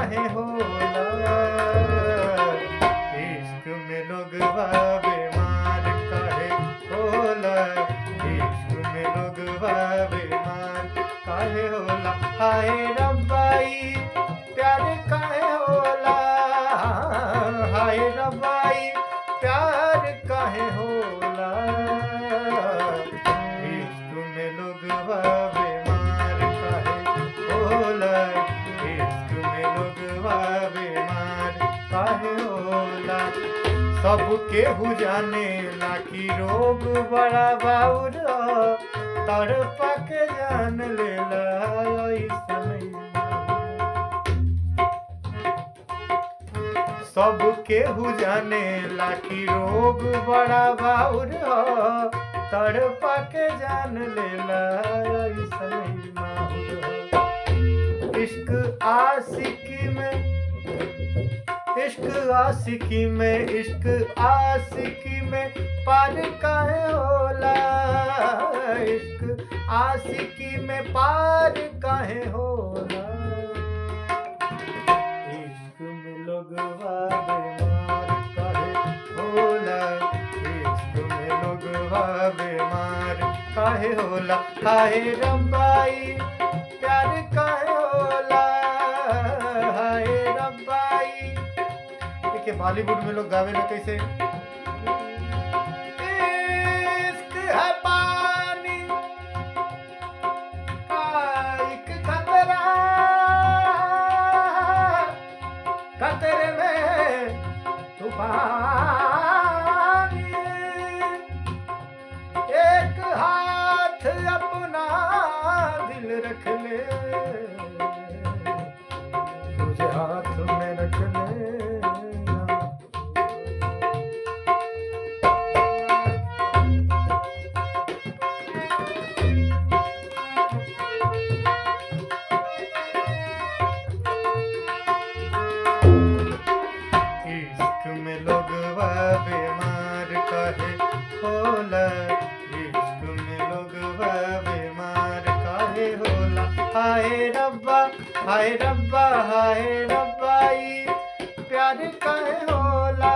काहे होला, इश्क में लोगवा बीमार काहे होला, इश्क में लोगवा बीमार काहे होला। हाय रब्बाई प्यार काहे होला, हाय रब्बाई प्यार काहे होला, इश्क में लोगवा बीमार काहे होला, इश्क में लोगवा बीमार काहे होला। सब केहू जाने ला कि रोग बड़ा बाउर तड़पा के जान लेला ऐसन। सब केहू जाने ला कि रोग बड़ा बाउर तड़पा के जान लेला ऐसन माहुर। इश्क आशिकी में, इश्क आशिकी में, इश्क आशिकी में पार काहे होला, इश्क आशिकी में पार काहे होला, इश्क में लोगवा बीमार काहे होला, इश्क में लोगवा बीमार काहे होला। हाय रब्बाई प्यार काहे होला, हाय रब्बाई। देखिए बॉलीवुड में लोग गावे ना कैसे, इश्क है पानी का एक खतरा, खतरे में तूफान, एक हाथ अपना दिल रख ले, तुझे हाथ में रख ले। इश्क में लोगवा बीमार काहे होला, इश्क में लोगवा बीमार काहे होला। हाय रब्बा हाय रब्बा हाय रब्बाई प्यार काहे होला,